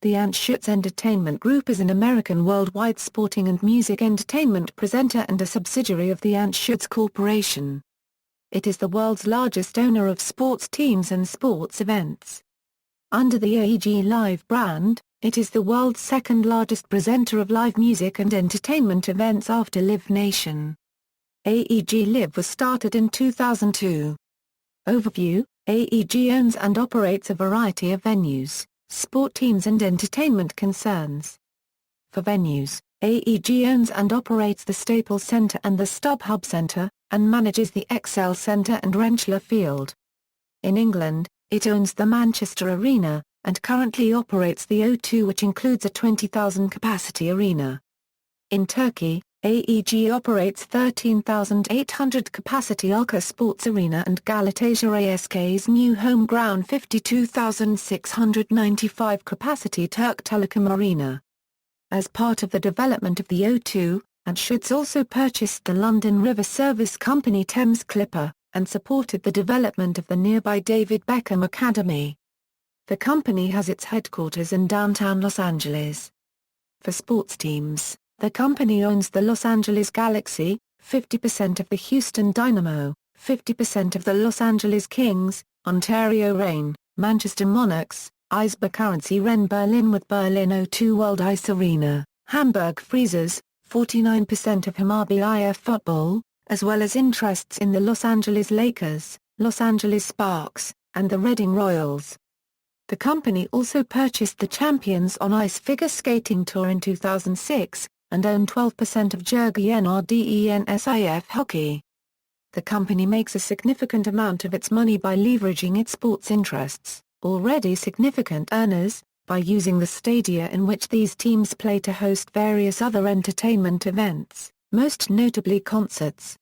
The Anschutz Entertainment Group is an American worldwide sporting and music entertainment presenter and a subsidiary of the Anschutz Corporation. It is the world's largest owner of sports teams and sports events. Under the AEG Live brand, it is the world's second largest presenter of live music and entertainment events after Live Nation. AEG Live was started in 2002. Overview: AEG owns and operates a variety of venues, sport teams and entertainment concerns. For venues, AEG owns and operates the Staples Center and the StubHub Center, and manages the ExCeL Center and Rentschler Field. In England, it owns the Manchester Arena, and currently operates the O2, which includes a 20,000-capacity arena. In Turkey, AEG operates 13,800-capacity Ulker Sports Arena and Galatasaray SK's new home ground 52,695-capacity Turk Telekom Arena. As part of the development of the O2, Anschutz also purchased the London River Service Company Thames Clipper, and supported the development of the nearby David Beckham Academy. The company has its headquarters in downtown Los Angeles. For sports teams, the company owns the Los Angeles Galaxy, 50% of the Houston Dynamo, 50% of the Los Angeles Kings, Ontario Reign, Manchester Monarchs, Eisbär Currency Rennes Berlin with Berlin O2 World Ice Arena, Hamburg Freezers, 49% of Hammarby IF Football, as well as interests in the Los Angeles Lakers, Los Angeles Sparks, and the Reading Royals. The company also purchased the Champions on Ice Figure Skating Tour in 2006, and owned 12% of Jurgi NRDENSIF Hockey. The company makes a significant amount of its money by leveraging its sports interests, already significant earners, by using the stadia in which these teams play to host various other entertainment events, most notably concerts.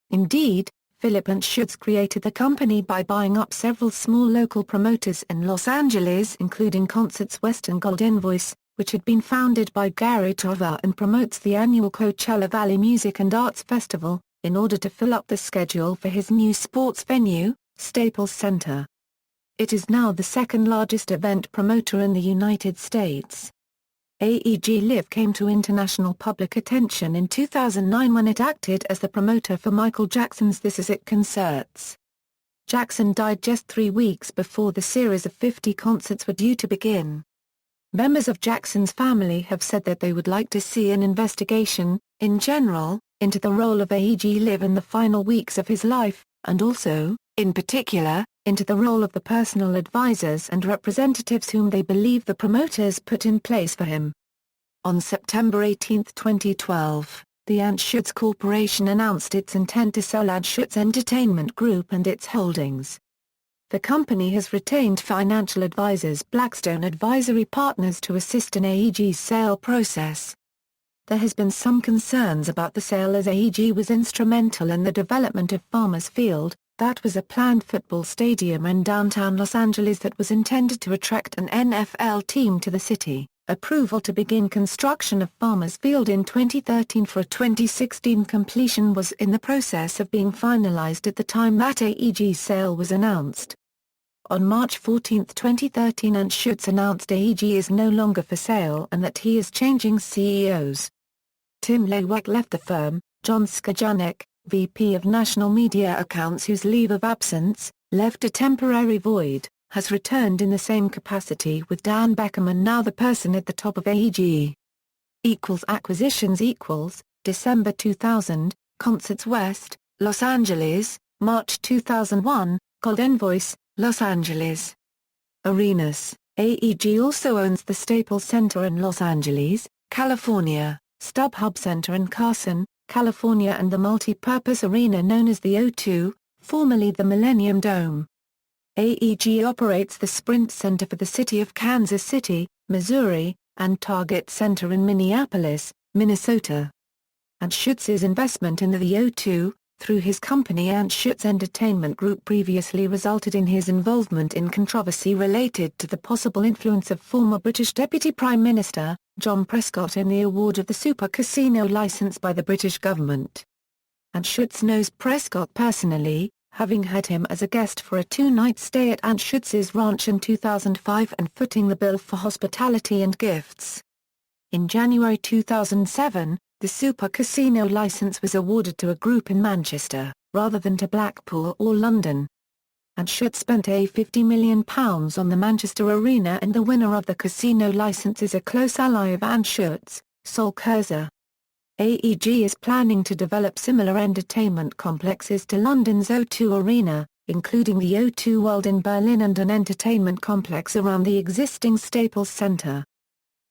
Indeed, Philip Anschutz created the company by buying up several small local promoters in Los Angeles, including Concerts West and Golden Voice, which had been founded by Gary Trova and promotes the annual Coachella Valley Music and Arts Festival, in order to fill up the schedule for his new sports venue, Staples Center. It is now the second largest event promoter in the United States. AEG Live came to international public attention in 2009 when it acted as the promoter for Michael Jackson's This Is It concerts. Jackson died just 3 weeks before the series of 50 concerts were due to begin. Members of Jackson's family have said that they would like to see an investigation, in general, into the role of AEG Live in the final weeks of his life, and also, in particular, into the role of the personal advisors and representatives whom they believe the promoters put in place for him. On September 18, 2012, the Anschutz Corporation announced its intent to sell Anschutz Entertainment Group and its holdings. The company has retained financial advisors Blackstone Advisory Partners to assist in AEG's sale process. There has been some concerns about the sale as AEG was instrumental in the development of Farmers Field, that was a planned football stadium in downtown Los Angeles that was intended to attract an NFL team to the city. Approval to begin construction of Farmers Field in 2013 for a 2016 completion was in the process of being finalized at the time that AEG's sale was announced. On March 14, 2013, Anschutz announced AEG is no longer for sale and that he is changing CEOs. Tim Lewak left the firm. John Skajanek, VP of National Media Accounts whose leave of absence, left a temporary void, has returned in the same capacity with Dan Beckham and now the person at the top of AEG. Acquisitions December 2000, Concerts West, Los Angeles, March 2001, Golden Voice, Los Angeles. Arenas, AEG also owns the Staples Center in Los Angeles, California, StubHub Center in Carson, California and the multi-purpose arena known as the O2, formerly the Millennium Dome. AEG operates the Sprint Center for the city of Kansas City, Missouri, and Target Center in Minneapolis, Minnesota. Anschutz's investment in the O2, through his company Anschutz Entertainment Group previously resulted in his involvement in controversy related to the possible influence of former British Deputy Prime Minister, John Prescott in the award of the Super Casino license by the British government. Anschutz knows Prescott personally, having had him as a guest for a two-night stay at Anschutz's ranch in 2005 and footing the bill for hospitality and gifts. In January 2007, the Super Casino license was awarded to a group in Manchester, rather than to Blackpool or London. Anschutz spent £50 million on the Manchester Arena, and the winner of the casino license is a close ally of Anschutz, Sol Kurzer. AEG is planning to develop similar entertainment complexes to London's O2 Arena, including the O2 World in Berlin and an entertainment complex around the existing Staples Centre.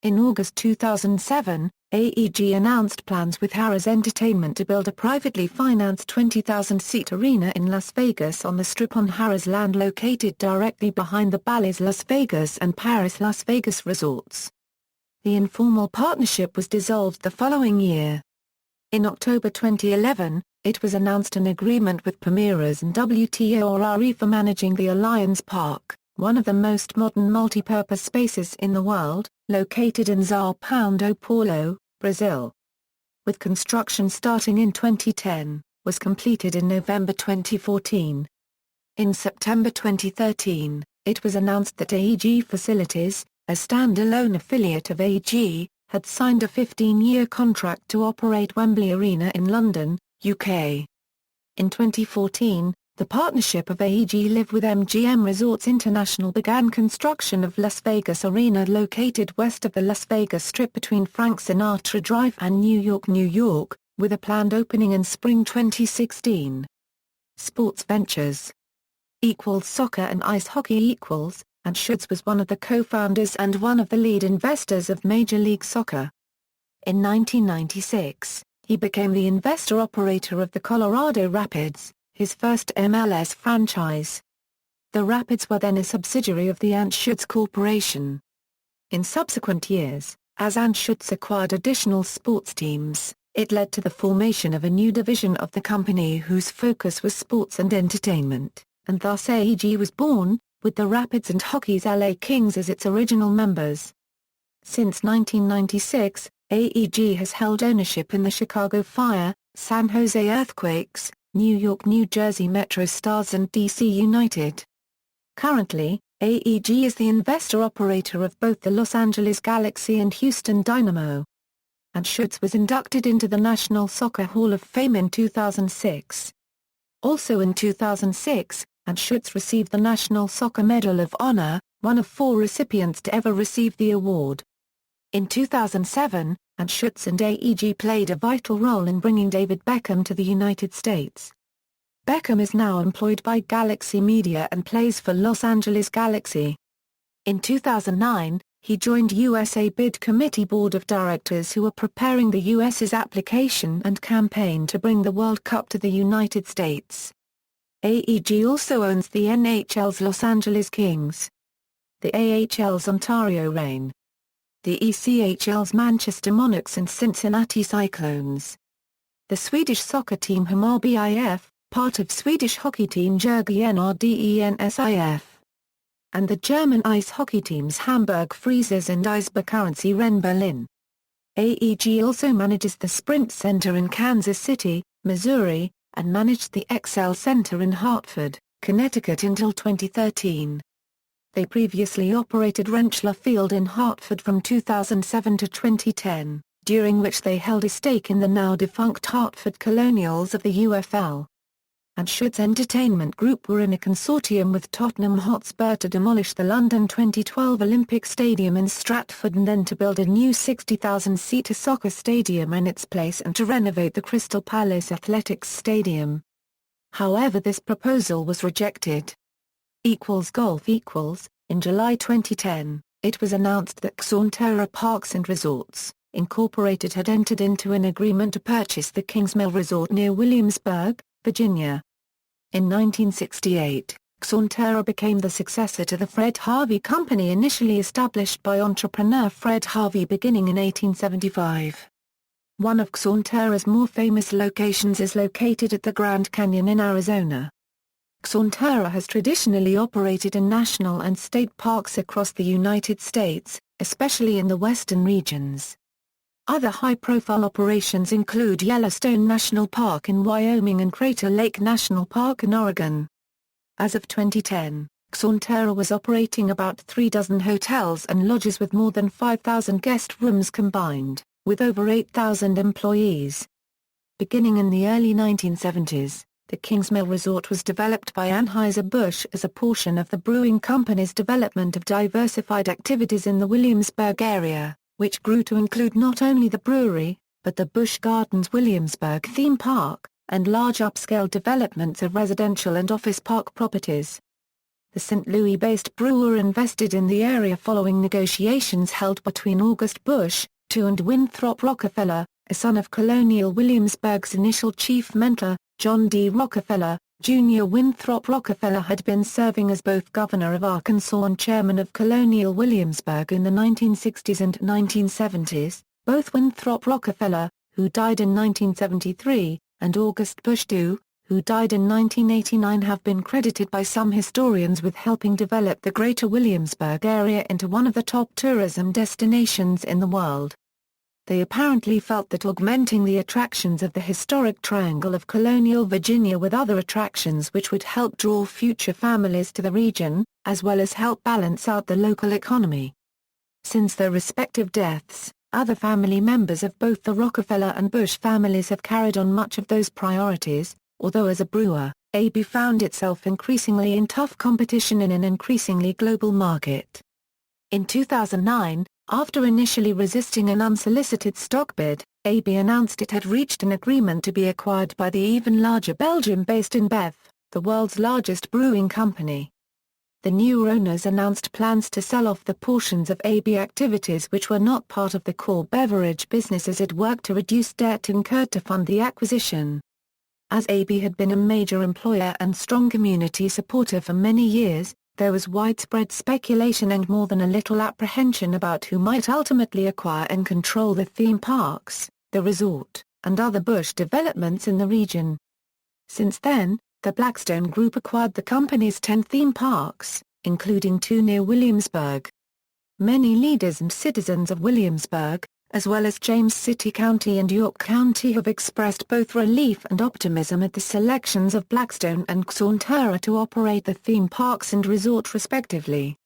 In August 2007, AEG announced plans with Harrah's Entertainment to build a privately financed 20,000-seat arena in Las Vegas on the Strip on Harrah's land located directly behind the Bally's Las Vegas and Paris Las Vegas resorts. The informal partnership was dissolved the following year. In October 2011, it was announced an agreement with Palmeiras and WTORRE for managing the Allianz Park, one of the most modern multipurpose spaces in the world, located in São Paulo, Brazil. With construction starting in 2010, was completed in November 2014. In September 2013, it was announced that AEG Facilities, a stand-alone affiliate of AEG, had signed a 15-year contract to operate Wembley Arena in London, UK. In 2014, the partnership of AEG Live with MGM Resorts International began construction of Las Vegas Arena, located west of the Las Vegas Strip between Frank Sinatra Drive and New York, New York, with a planned opening in spring 2016. Sports Ventures Soccer and Ice Hockey Anschutz was one of the co-founders and one of the lead investors of Major League Soccer. In 1996, he became the investor-operator of the Colorado Rapids, his first MLS franchise. The Rapids were then a subsidiary of the Anschutz Corporation. In subsequent years, as Anschutz acquired additional sports teams, it led to the formation of a new division of the company whose focus was sports and entertainment, and thus AEG was born, with the Rapids and Hockey's LA Kings as its original members. Since 1996, AEG has held ownership in the Chicago Fire, San Jose Earthquakes, New York New Jersey Metro Stars and DC United. Currently, AEG is the investor-operator of both the Los Angeles Galaxy and Houston Dynamo. Anschutz was inducted into the National Soccer Hall of Fame in 2006. Also in 2006, Anschutz received the National Soccer Medal of Honor, one of 4 recipients to ever receive the award. In 2007, Anschutz and AEG played a vital role in bringing David Beckham to the United States. Beckham is now employed by Galaxy Media and plays for Los Angeles Galaxy. In 2009, he joined USA Bid Committee Board of Directors, who are preparing the US's application and campaign to bring the World Cup to the United States. AEG also owns the NHL's Los Angeles Kings, the AHL's Ontario Reign, the ECHL's Manchester Monarchs and Cincinnati Cyclones, the Swedish soccer team Hammarby IF, part of Swedish hockey team Djurgården RDENSIF, and the German ice hockey teams Hamburg Freezers and Eisbären Rennes Berlin. AEG also manages the Sprint Center in Kansas City, Missouri, and managed the XL Center in Hartford, Connecticut until 2013. They previously operated Rentschler Field in Hartford from 2007 to 2010, during which they held a stake in the now-defunct Hartford Colonials of the UFL. Anschutz Entertainment Group were in a consortium with Tottenham Hotspur to demolish the London 2012 Olympic Stadium in Stratford and then to build a new 60,000-seater soccer stadium in its place and to renovate the Crystal Palace Athletics Stadium. However, this proposal was rejected. Golf In July 2010, it was announced that Xonterra Parks and Resorts, Incorporated had entered into an agreement to purchase the Kingsmill Resort near Williamsburg, Virginia. In 1968, Xonterra became the successor to the Fred Harvey Company initially established by entrepreneur Fred Harvey beginning in 1875. One of Xonterra's more famous locations is located at the Grand Canyon in Arizona. Xonterra has traditionally operated in national and state parks across the United States, especially in the western regions. Other high-profile operations include Yellowstone National Park in Wyoming and Crater Lake National Park in Oregon. As of 2010, Xonterra was operating about 36 hotels and lodges with more than 5,000 guest rooms combined, with over 8,000 employees. Beginning in the early 1970s, the Kingsmill Resort was developed by Anheuser-Busch as a portion of the brewing company's development of diversified activities in the Williamsburg area, which grew to include not only the brewery, but the Busch Gardens Williamsburg theme park, and large upscale developments of residential and office park properties. The St. Louis-based brewer invested in the area following negotiations held between August Busch, II and Winthrop Rockefeller, a son of Colonial Williamsburg's initial chief mentor, John D. Rockefeller. Jr. Winthrop Rockefeller had been serving as both governor of Arkansas and chairman of Colonial Williamsburg in the 1960s and 1970s. Both Winthrop Rockefeller, who died in 1973, and August Busch II, who died in 1989, have been credited by some historians with helping develop the greater Williamsburg area into one of the top tourism destinations in the world. They apparently felt that augmenting the attractions of the historic Triangle of Colonial Virginia with other attractions which would help draw future families to the region, as well as help balance out the local economy. Since their respective deaths, other family members of both the Rockefeller and Busch families have carried on much of those priorities, although as a brewer, AB found itself increasingly in tough competition in an increasingly global market. In 2009, after initially resisting an unsolicited stock bid, AB announced it had reached an agreement to be acquired by the even larger Belgium-based InBev, the world's largest brewing company. The new owners announced plans to sell off the portions of AB activities which were not part of the core beverage business as it worked to reduce debt incurred to fund the acquisition. As AB had been a major employer and strong community supporter for many years, there was widespread speculation and more than a little apprehension about who might ultimately acquire and control the theme parks, the resort, and other Busch developments in the region. Since then, the Blackstone Group acquired the company's 10 theme parks, including 2 near Williamsburg. Many leaders and citizens of Williamsburg, as well as James City County and York County, have expressed both relief and optimism at the selections of Blackstone and Xonterra to operate the theme parks and resort respectively.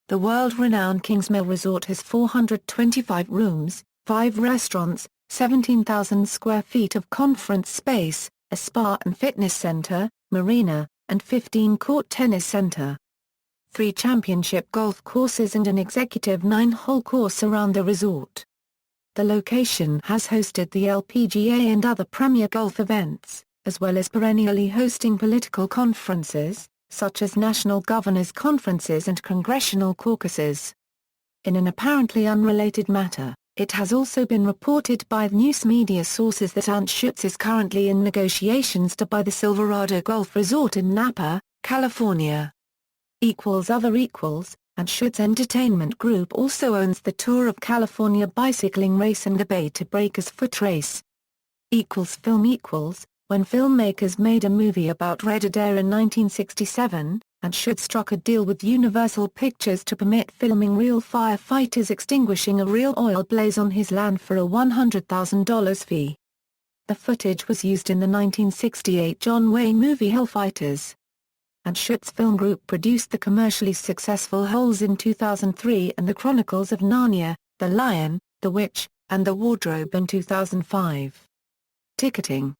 The world-renowned Kingsmill Resort has 425 rooms, 5 restaurants, 17,000 square feet of conference space, a spa and fitness center, marina, and 15-court tennis center. 3 championship golf courses and an executive 9-hole course around the resort. The location has hosted the LPGA and other premier golf events, as well as perennially hosting political conferences, such as national governors' conferences and congressional caucuses. In an apparently unrelated matter, it has also been reported by news media sources that Anschutz is currently in negotiations to buy the Silverado Golf Resort in Napa, California. Anschutz Entertainment Group also owns the Tour of California bicycling race and the Bay to Breakers foot race. When filmmakers made a movie about Red Adair in 1967, Anschutz struck a deal with Universal Pictures to permit filming real firefighters extinguishing a real oil blaze on his land for a $100,000 fee. The footage was used in the 1968 John Wayne movie Hellfighters. Anschutz Film Group produced the commercially successful Holes in 2003 and The Chronicles of Narnia, The Lion, the Witch, and the Wardrobe in 2005. Ticketing.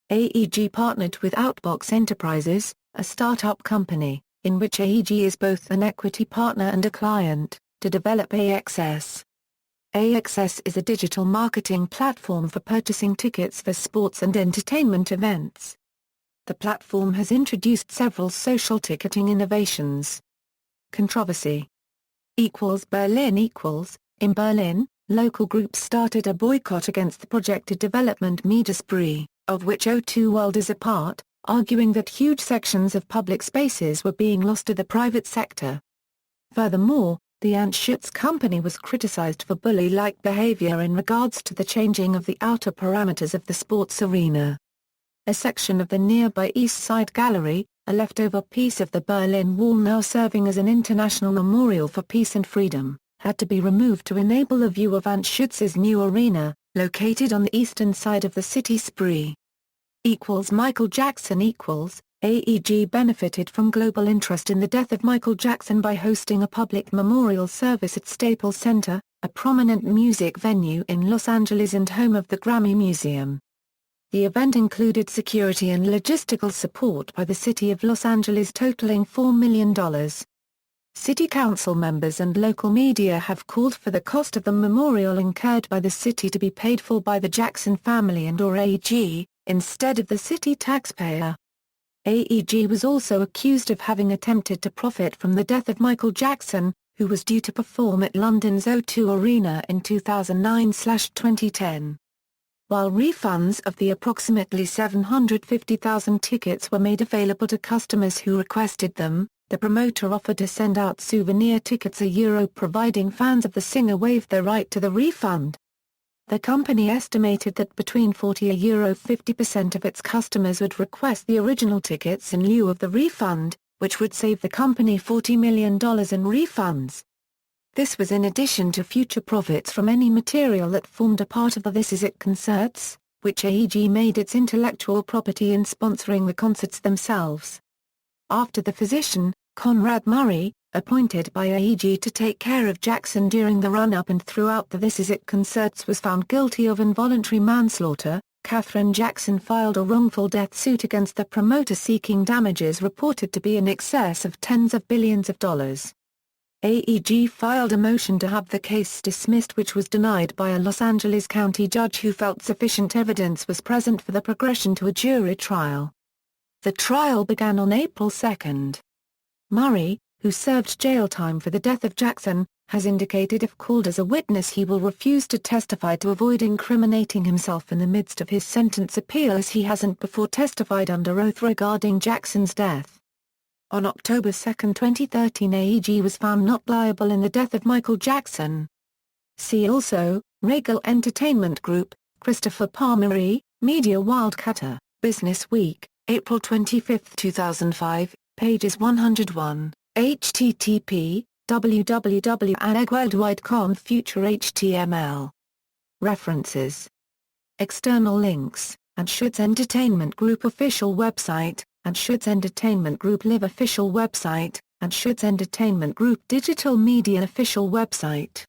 AEG partnered with Outbox Enterprises, a startup company, in which AEG is both an equity partner and a client, to develop AXS. AXS is a digital marketing platform for purchasing tickets for sports and entertainment events. The platform has introduced several social ticketing innovations. Controversy. Berlin. In Berlin, local groups started a boycott against the projected development Miederspree, of which O2 World is a part, arguing that huge sections of public spaces were being lost to the private sector. Furthermore, the Anschutz company was criticized for bully-like behavior in regards to the changing of the outer parameters of the sports arena. A section of the nearby East Side Gallery, a leftover piece of the Berlin Wall now serving as an international memorial for peace and freedom, had to be removed to enable a view of Anschutz's new arena, located on the eastern side of the city. Spree = Michael Jackson = AEG benefited from global interest in the death of Michael Jackson by hosting a public memorial service at Staples Center, a prominent music venue in Los Angeles and home of the Grammy Museum. The event included security and logistical support by the City of Los Angeles totaling $4 million. City council members and local media have called for the cost of the memorial incurred by the city to be paid for by the Jackson family and/or AEG, instead of the city taxpayer. AEG was also accused of having attempted to profit from the death of Michael Jackson, who was due to perform at London's O2 Arena in 2009/2010. While refunds of the approximately 750,000 tickets were made available to customers who requested them, the promoter offered to send out souvenir tickets providing fans of the singer waived their right to the refund. The company estimated that between 40 and €50% of its customers would request the original tickets in lieu of the refund, which would save the company $40 million in refunds. This was in addition to future profits from any material that formed a part of the This Is It concerts, which AEG made its intellectual property in sponsoring the concerts themselves. After the physician, Conrad Murray, appointed by AEG to take care of Jackson during the run-up and throughout the This Is It concerts was found guilty of involuntary manslaughter, Katherine Jackson filed a wrongful death suit against the promoter seeking damages reported to be in excess of tens of billions of dollars. AEG filed a motion to have the case dismissed, which was denied by a Los Angeles County judge who felt sufficient evidence was present for the progression to a jury trial. The trial began on April 2. Murray, who served jail time for the death of Jackson, has indicated if called as a witness he will refuse to testify to avoid incriminating himself in the midst of his sentence appeal, as he hasn't before testified under oath regarding Jackson's death. On October 2, 2013, AEG was found not liable in the death of Michael Jackson. See also, Regal Entertainment Group, Christopher Palmer, Media Wildcatter, Business Week, April 25, 2005, pages 101, http, www.anegworldwide.com future HTML. References. External links, Anschutz Entertainment Group official website, Anschutz Entertainment Group Live official website, Anschutz Entertainment Group Digital Media official website.